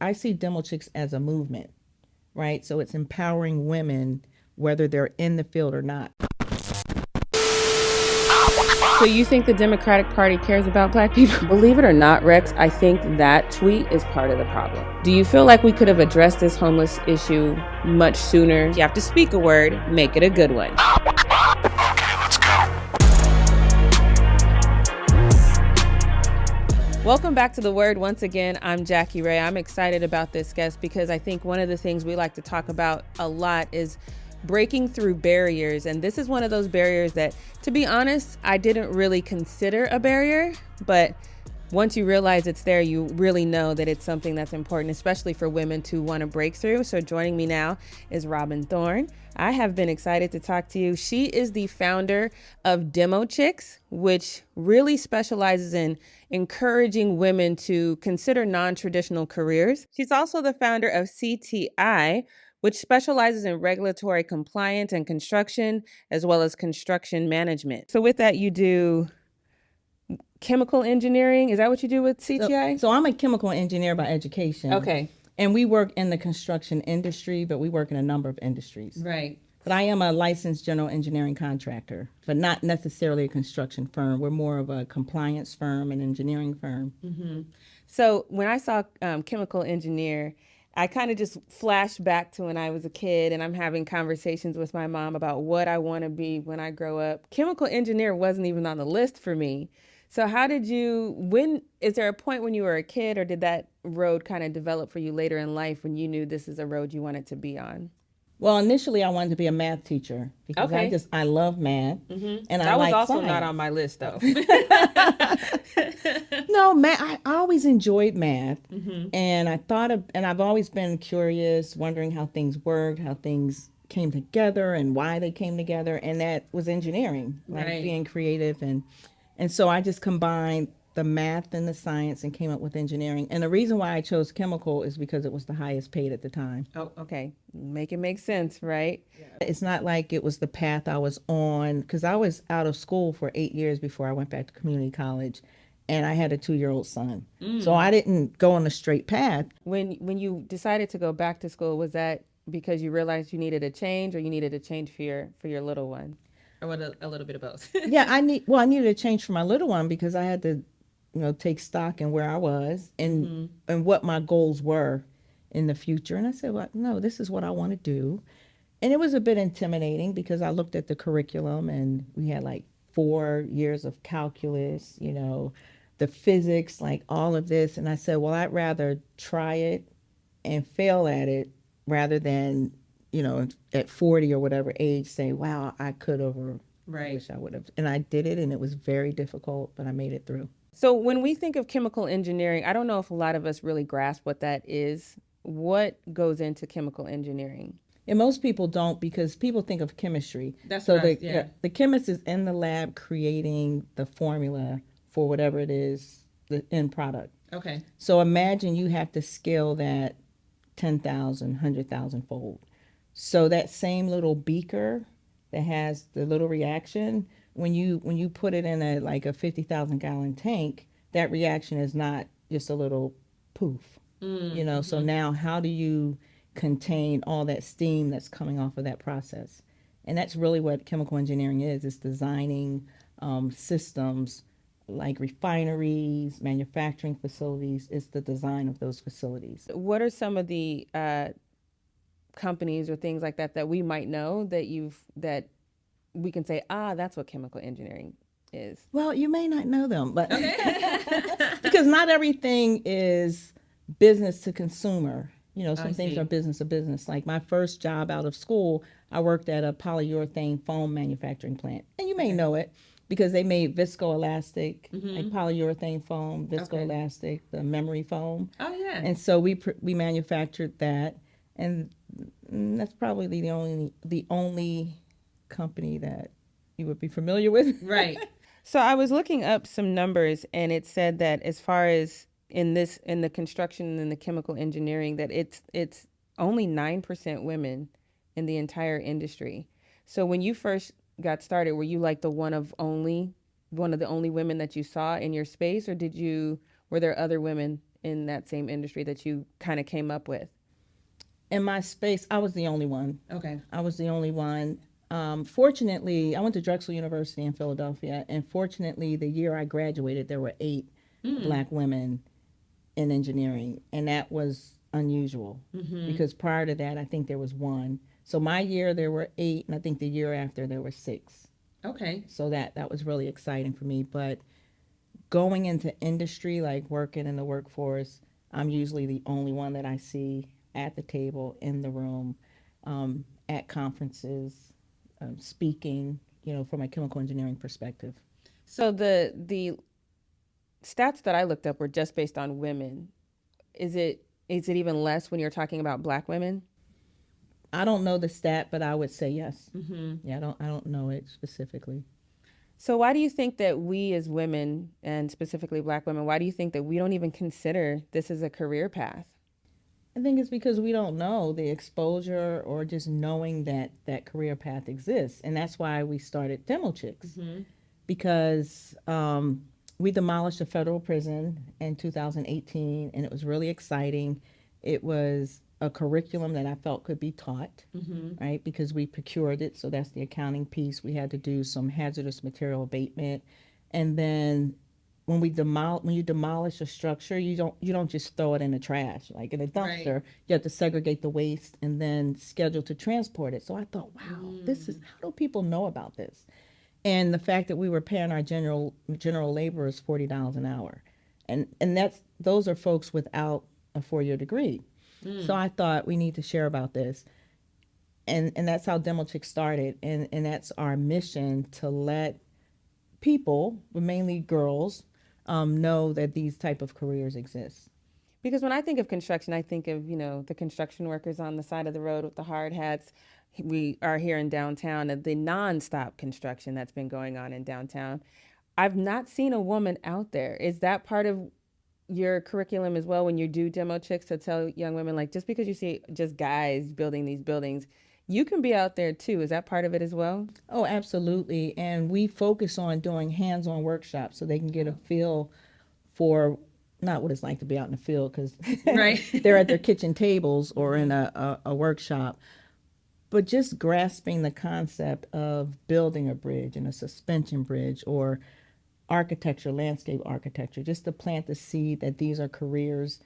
I see DemoChicks as a movement, right? So it's empowering women, whether they're in the field or not. So you think the Democratic Party cares about black people? Believe it or not, Rex, I think that tweet is part of the problem. Do you feel like we could have addressed this homeless issue much sooner? You have to speak a word, make it a good one. Okay, let's go. Welcome back to The Word once again. I'm Jackie Ray. I'm excited about this guest because I think one of the things we like to talk about a lot is breaking through barriers. And this is one of those barriers that, to be honest, I didn't really consider a barrier. But once you realize it's there, you really know that it's something that's important, especially for women to want to break through. So joining me now is Robin Thorne. I have been excited to talk to you. She is the founder of DemoChicks, which really specializes in encouraging women to consider non-traditional careers. She's also the founder of C.T.I, which specializes in regulatory compliance and construction, as well as construction management. So with that, you do chemical engineering. Is that what you do with C.T.I? So I'm a chemical engineer by education. Okay. And we work in the construction industry, but we work in a number of industries. Right. But I am a licensed general engineering contractor, but not necessarily a construction firm. We're more of a compliance firm and engineering firm. Mm-hmm. So when I saw chemical engineer, I kind of just flashed back to when I was a kid and I'm having conversations with my mom about what I want to be when I grow up. Chemical engineer wasn't even on the list for me. So is there a point when you were a kid, or did that road kind of develop for you later in life when you knew this is a road you wanted to be on? Well, initially I wanted to be a math teacher because Okay. I love math. Mm-hmm. And that I was like also science. not on my list though. No, math. I always enjoyed math, Mm-hmm. and and I've always been curious, wondering how things worked, how things came together, and why they came together. And that was engineering, like Right. being creative, and so I just combined the math and the science and came up with engineering. And the reason why I chose chemical is because it was the highest paid at the time. Oh, okay. Make it make sense, right? It's not like it was the path I was on, because I was out of school for 8 years before I went back to community college, and I had a 2-year-old son. So I didn't go on a straight path. When you decided to go back to school, was that because you realized you needed a change, or you needed a change for your little one? Or what, a little bit of both? Yeah, I needed a change for my little one because I had to, take stock in where I was and what my goals were in the future. And I said, well, no, this is what I want to do. And it was a bit intimidating because I looked at the curriculum and we had like 4 years of calculus, the physics, like all of this. And I said, well, I'd rather try it and fail at it rather than, at 40 or whatever age say, wow, I could have, or I wish I would have. And I did it, and it was very difficult, but I made it through. So when we think of chemical engineering, I don't know if a lot of us really grasp what that is. What goes into chemical engineering? And most people don't, because people think of chemistry. That's so what the chemist is in the lab creating the formula for whatever it is, the end product. Okay. So imagine you have to scale that 10,000, 100,000 fold. So that same little beaker that has the little reaction, when you put it in a 50,000 gallon tank, that reaction is not just a little poof. So now how do you contain all that steam that's coming off of that process? And that's really what chemical engineering is. It's designing systems like refineries, manufacturing facilities. It's the design of those facilities. What are some of the companies or things like that we might know that we can say, that's what chemical engineering is? Well, you may not know them, but because not everything is business to consumer. Some things are business to business. Like my first job out of school, I worked at a polyurethane foam manufacturing plant. And you may know it because they made viscoelastic, like polyurethane foam, viscoelastic, the memory foam. Oh, yeah. And so we manufactured that. And that's probably the only company that you would be familiar with. Right. So I was looking up some numbers, and it said that as far as in the construction and the chemical engineering, that it's only 9% women in the entire industry. So when you first got started, were you like one of the only women that you saw in your space, or were there other women in that same industry that you kind of came up with? In my space, I was the only one. Okay. I was the only one. Fortunately, I went to Drexel University in Philadelphia, and fortunately, the year I graduated, there were 8 black women in engineering, and that was unusual because prior to that, I think there was 1. So my year there were 8, and I think the year after there were 6. Okay. So that was really exciting for me. But going into industry, like working in the workforce, I'm usually the only one that I see at the table, in the room, at conferences, speaking, from a chemical engineering perspective. So the stats that I looked up were just based on women. Is it even less when you're talking about black women? I don't know the stat, but I would say yes. Yeah, I don't know it specifically. So why do you think that we as women, and specifically black women, why do you think that we don't even consider this as a career path? I think it's because we don't know the exposure or just knowing that that career path exists. And that's why we started DemoChicks, because we demolished a federal prison in 2018, and it was really exciting. It was a curriculum that I felt could be taught, right? Because we procured it, so that's the accounting piece. We had to do some hazardous material abatement, and then when you demolish a structure, you don't just throw it in the trash like in a dumpster. Right. You have to segregate the waste and then schedule to transport it. So I thought, wow, this is, how do people know about this? And the fact that we were paying our general laborers $40 an hour, and those are folks without a 4-year degree. So I thought we need to share about this, and that's how DemoChicks started, and that's our mission, to let people, but mainly girls, know that these type of careers exist. Because when I think of construction, I think of, the construction workers on the side of the road with the hard hats. We are here in downtown, the nonstop construction that's been going on in downtown. I've not seen a woman out there. Is that part of your curriculum as well when you do DemoChicks, to tell young women, like, just because you see just guys building these buildings, you can be out there too? Is that part of it as well? Oh, absolutely. And we focus on doing hands-on workshops so they can get a feel for not what it's like to be out in the field, because Right. they're at their kitchen tables or in a workshop, but just grasping the concept of building a bridge and a suspension bridge, or architecture, landscape architecture, just to plant the seed that these are careers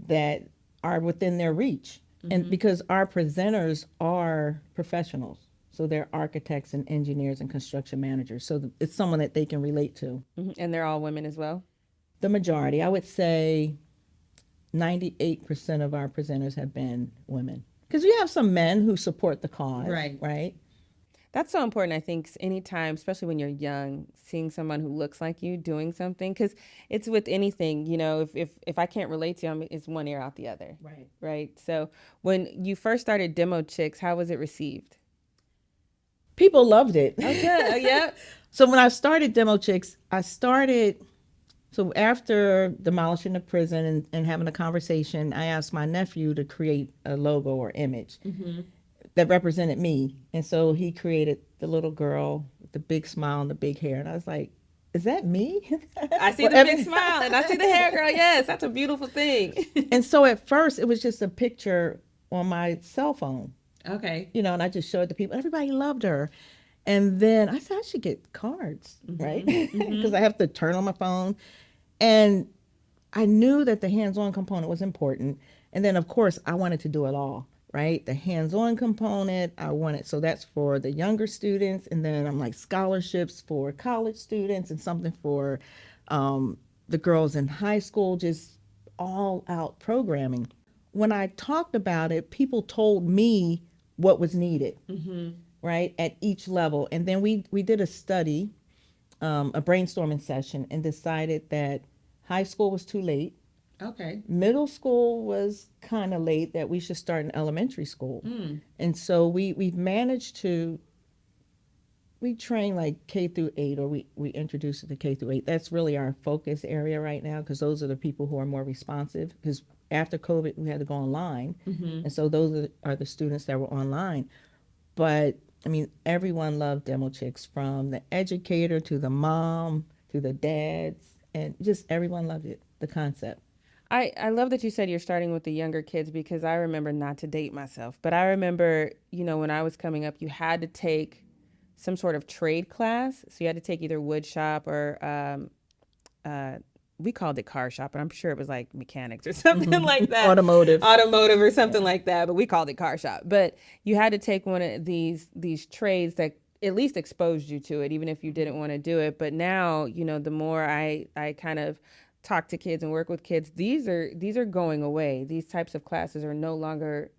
that are within their reach. And because our presenters are professionals, so they're architects and engineers and construction managers, so it's someone that they can relate to. And they're all women as well? The majority, I would say 98% of our presenters have been women, because you have some men who support the cause, right? That's so important, I think, anytime, especially when you're young, seeing someone who looks like you doing something, because it's with anything, if I can't relate to you, it's one ear out the other. Right. So when you first started DemoChicks, how was it received? People loved it. Oh, good. Oh, yeah. So when I started DemoChicks, so after demolishing the prison and having a conversation, I asked my nephew to create a logo or image that represented me. And so he created the little girl with the big smile and the big hair. And I was like, is that me? I see the big smile and I see the hair, girl. Yes, that's a beautiful thing. And so at first it was just a picture on my cell phone. Okay. And I just showed it to people. Everybody loved her. And then I said, I should get cards, right? Because I have to turn on my phone. And I knew that the hands-on component was important. And then, of course, I wanted to do it all, right? The hands-on component, so that's for the younger students. And then I'm like, scholarships for college students and something for the girls in high school, just all out programming. When I talked about it, people told me what was needed, right, at each level. And then we did a study, a brainstorming session, and decided that high school was too late. Okay. Middle school was kind of late, that we should start in elementary school. And so we've managed to, we train like K through 8, or we introduce it to K through 8. That's really our focus area right now, because those are the people who are more responsive. Because after COVID, we had to go online. And so those are the students that were online. But I mean, everyone loved DemoChicks, from the educator to the mom to the dads, and just everyone loved it, the concept. I love that you said you're starting with the younger kids because I remember, not to date myself, but I remember, when I was coming up, you had to take some sort of trade class. So you had to take either wood shop or uh, we called it car shop, but I'm sure it was like mechanics or something like that, Automotive. automotive or something Yeah. like that. But we called it car shop. But you had to take one of these trades that at least exposed you to it, even if you didn't want to do it. But now, the more I kind of talk to kids and work with kids, these are going away. These types of classes are no longer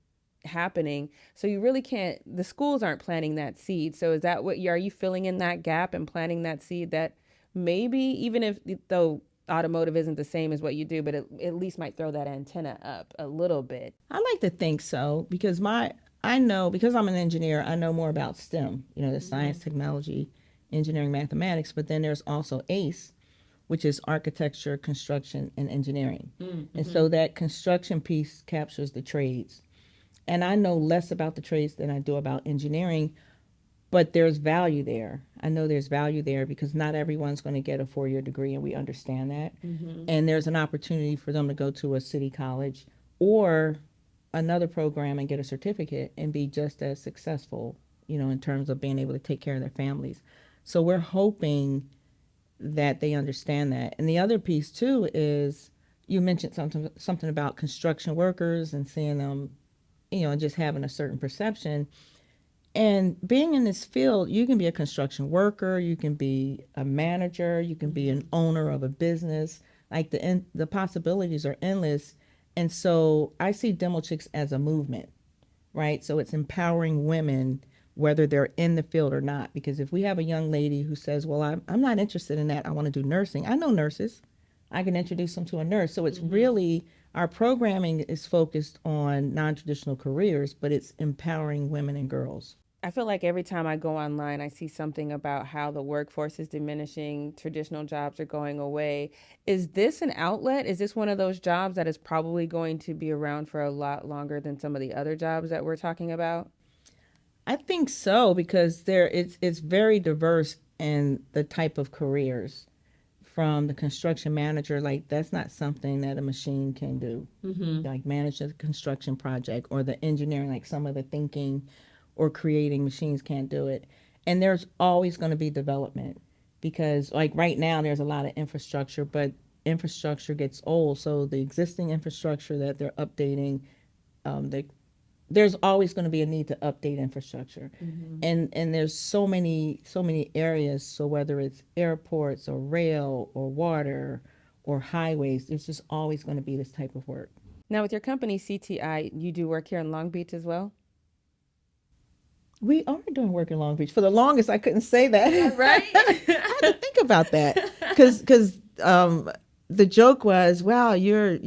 happening. So you really can't. The schools aren't planting that seed. So is that what are you filling in that gap and planting that seed that maybe, even if though automotive isn't the same as what you do, but it at least might throw that antenna up a little bit. I like to think so because I know, because I'm an engineer, I know more about STEM, the science, technology, engineering, mathematics, but then there's also ACE, which is architecture, construction, and engineering. And so that construction piece captures the trades. And I know less about the trades than I do about engineering, but there's value there. I know there's value there because not everyone's going to get a 4-year degree, and we understand that. And there's an opportunity for them to go to a city college or another program and get a certificate and be just as successful, in terms of being able to take care of their families. So we're hoping that they understand that. And the other piece too is, you mentioned something about construction workers and seeing them, just having a certain perception. And being in this field, you can be a construction worker, you can be a manager, you can be an owner of a business. Like the possibilities are endless. And so I see DemoChicks as a movement, right? So it's empowering women, whether they're in the field or not. Because if we have a young lady who says, well, I'm not interested in that, I want to do nursing. I know nurses. I can introduce them to a nurse. So it's really, our programming is focused on non-traditional careers, but it's empowering women and girls. I feel like every time I go online, I see something about how the workforce is diminishing, traditional jobs are going away. Is this an outlet? Is this one of those jobs that is probably going to be around for a lot longer than some of the other jobs that we're talking about? I think so because it's very diverse in the type of careers. From the construction manager, like that's not something that a machine can do. Like manage a construction project, or the engineering, like some of the thinking or creating machines can't do it. And there's always going to be development because, like right now, there's a lot of infrastructure, but infrastructure gets old. So the existing infrastructure that they're updating, they there's always going to be a need to update infrastructure. And there's so many areas, so whether it's airports or rail or water or highways, there's just always going to be this type of work. Now, with your company C.T.I, you do work here in Long Beach as well? We are doing work in Long Beach. For the longest, I couldn't say that. Right? I had to think about that because the joke was, wow, you're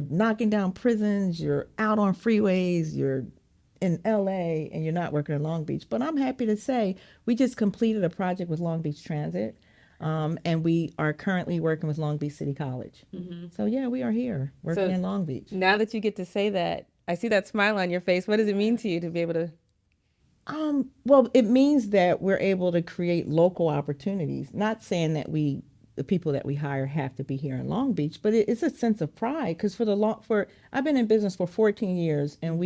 knocking down prisons, you're out on freeways, you're in LA, and you're not working in Long Beach. But I'm happy to say we just completed a project with Long Beach Transit, and we are currently working with Long Beach City College. So yeah, we are here working So in Long Beach. now that you get to say that, I see that smile on your face. What does it mean to you to be able to? Well, it means that we're able to create local opportunities. Not saying that the people that we hire have to be here in Long Beach, but it's a sense of pride because for I've been in business for 14 years, and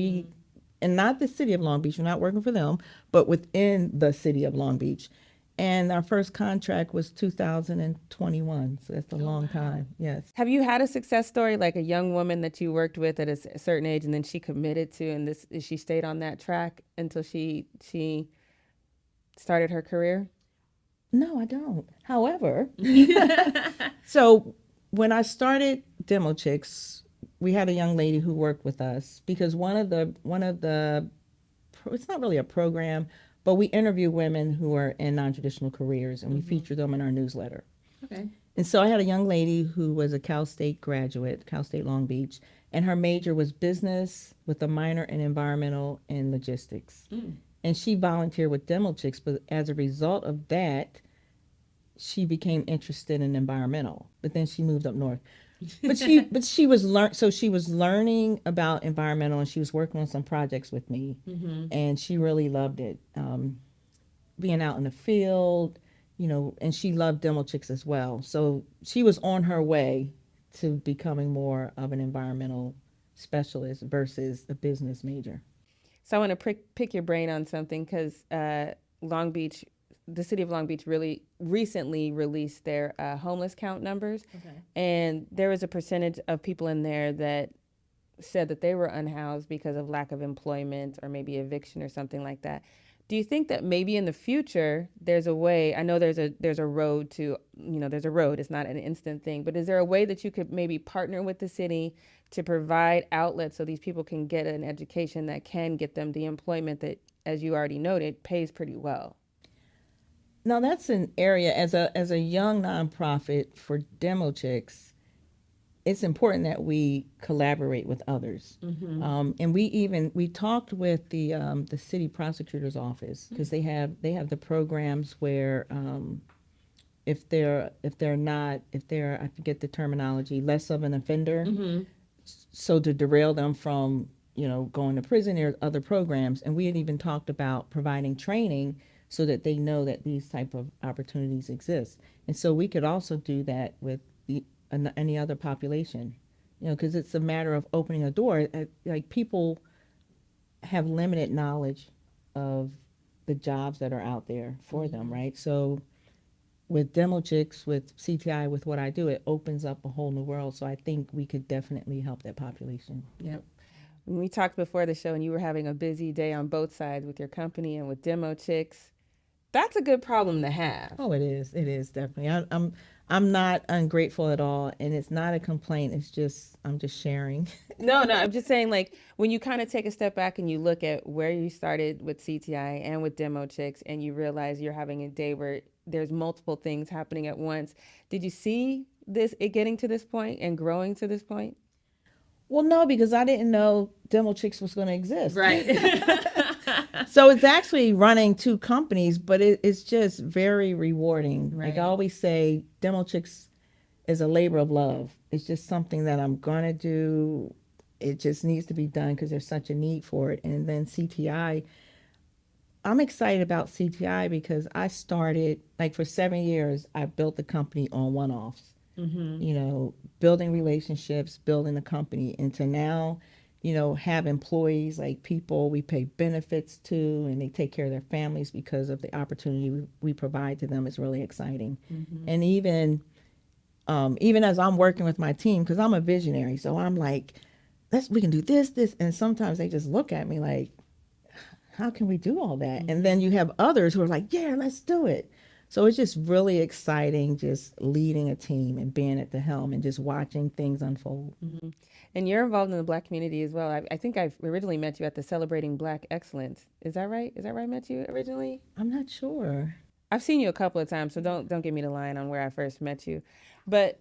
not the city of Long Beach, we're not working for them, but within the city of Long Beach. And our first contract was 2021, so that's a long time. Yes. Have you had a success story, like a young woman that you worked with at a certain age, and then she committed to, and she stayed on that track until she started her career? No, I don't. However, so when I started DemoChicks, we had a young lady who worked with us because one of the it's not really a program, but we interview women who are in non-traditional careers and we feature them in our newsletter. Okay. And so I had a young lady who was a Cal State graduate, Cal State Long Beach, and her major was business with a minor in environmental and logistics. And she volunteered with DemoChicks, but as a result of that, she became interested in environmental. But then she moved up north. She was learning about environmental, and she was working on some projects with me, and she really loved it. Being out in the field, and she loved DemoChicks as well. So she was on her way to becoming more of an environmental specialist versus a business major. So I want to pick your brain on something because Long Beach, the city of Long Beach, really recently released their homeless count numbers, and there was a percentage of people in there that said that they were unhoused because of lack of employment or maybe eviction or something like that. Do you think that maybe in the future there's a way? I know there's a road to, there's a road. It's not an instant thing, but is there a way that you could maybe partner with the city to provide outlets so these people can get an education that can get them the employment that, as you already noted, pays pretty well? Now that's an area as a young nonprofit for DemoChicks. It's important that we collaborate with others, and we talked with the city prosecutor's office because they have the programs where if they're I forget the terminology, less of an offender, so to derail them from going to prison, there are other programs, and we had even talked about providing training so that they know that these type of opportunities exist, and so we could also do that with any other population, because it's a matter of opening a door. Like, people have limited knowledge of the jobs that are out there for them, right? So with DemoChicks, with C.T.I, with what I do, it opens up a whole new world. So I think we could definitely help that population. Yep. When we talked before the show and you were having a busy day on both sides with your company and with DemoChicks, that's a good problem to have. Oh, it is. It is definitely. I'm not ungrateful at all, and it's not a complaint. It's just I'm just sharing. No, I'm just saying, like, when you kind of take a step back and you look at where you started with C.T.I and with DemoChicks, and you realize you're having a day where there's multiple things happening at once. Did you see it getting to this point and growing to this point? Well, no, because I didn't know DemoChicks was going to exist. Right. So it's actually running two companies, but it's just very rewarding. Right. Like I always say, DemoChicks is a labor of love. It's just something that I'm going to do. It just needs to be done because there's such a need for it. And then C.T.I, I'm excited about C.T.I because I started, like, for 7 years, I built the company on one-offs. Building relationships, building a company, and to now, have employees, like people we pay benefits to, and they take care of their families because of the opportunity we provide to them is really exciting. And even as I'm working with my team, because I'm a visionary, so I'm like, we can do this, and sometimes they just look at me like, how can we do all that? And then you have others who are like, yeah, let's do it. So it's just really exciting, just leading a team and being at the helm and just watching things unfold. And you're involved in the Black community as well. I think I originally met you at the Celebrating Black Excellence. Is that right? Is that where I met you originally? I'm not sure. I've seen you a couple of times, so don't give me the line on where I first met you. But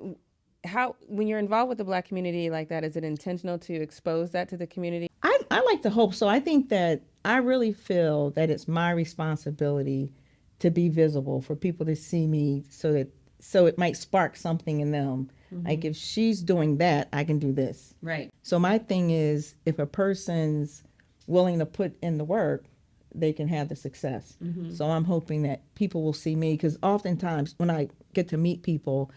when you're involved with the Black community like that, is it intentional to expose that to the community? I like to hope so. I think that I really feel that it's my responsibility to be visible, for people to see me, so it might spark something in them. Like, if she's doing that, I can do this. Right. So my thing is, if a person's willing to put in the work, they can have the success. So I'm hoping that people will see me, because oftentimes when I get to meet people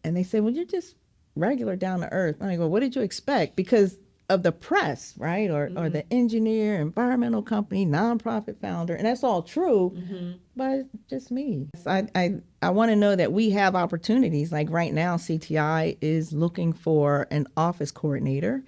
and they say, well, you're just regular, down to earth. And I go, what did you expect? Because of the press, right? Or the engineer, environmental company, nonprofit founder. And that's all true, but it's just me. I want to know that we have opportunities. Like right now, C.T.I is looking for an office coordinator,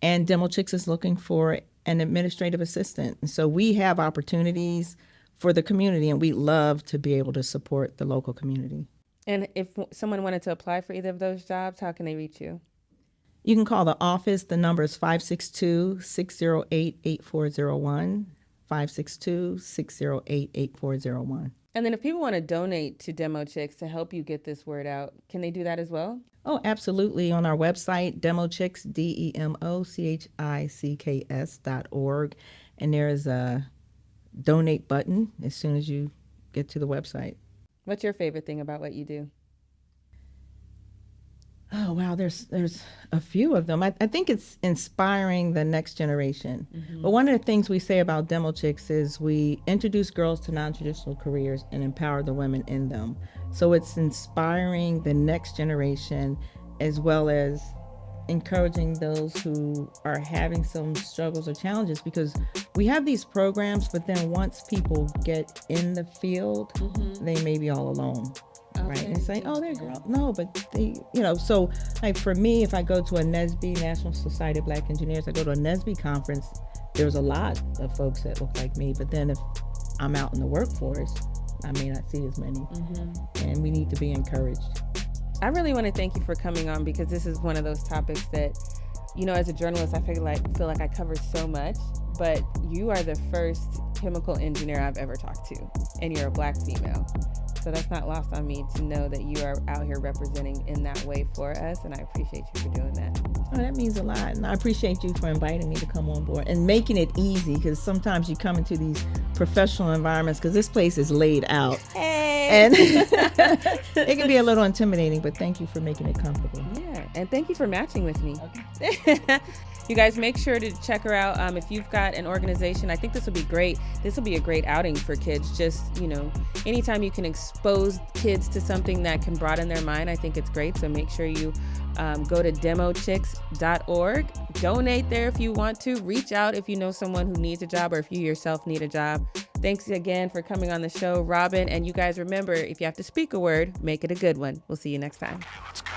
and DemoChicks is looking for an administrative assistant. And so we have opportunities for the community, and we love to be able to support the local community. And if someone wanted to apply for either of those jobs, how can they reach you? You can call the office. The number is 562-608-8401, 562-608-8401. And then if people want to donate to DemoChicks to help you get this word out, can they do that as well? Oh, absolutely. On our website, DemoChicks, DemoChicks.org. And there is a donate button as soon as you get to the website. What's your favorite thing about what you do? Oh, wow, there's a few of them. I think it's inspiring the next generation. But one of the things we say about DemoChicks is we introduce girls to non-traditional careers and empower the women in them. So it's inspiring the next generation as well as encouraging those who are having some struggles or challenges, because we have these programs, but then once people get in the field, they may be all alone. Right, and it's like, oh, they're girl. No, but they, so like for me, if I go to a NSBE, National Society of Black Engineers, I go to a NSBE conference, there's a lot of folks that look like me, but then if I'm out in the workforce, I may not see as many, and we need to be encouraged. I really want to thank you for coming on, because this is one of those topics that, as a journalist, I feel like I cover so much, but you are the first chemical engineer I've ever talked to, and you're a Black female. So that's not lost on me to know that you are out here representing in that way for us, and I appreciate you for doing that. Oh, that means a lot, and I appreciate you for inviting me to come on board and making it easy, because sometimes you come into these professional environments, because this place is laid out. Hey! And it can be a little intimidating, but thank you for making it comfortable. Yeah, and thank you for matching with me. Okay. You guys make sure to check her out. If you've got an organization, I think this will be great. This will be a great outing for kids. Just, anytime you can expose kids to something that can broaden their mind, I think it's great. So make sure you go to DemoChicks.org. Donate there if you want to. Reach out if you know someone who needs a job, or if you yourself need a job. Thanks again for coming on the show, Robin. And you guys remember, if you have to speak a word, make it a good one. We'll see you next time. Let's go.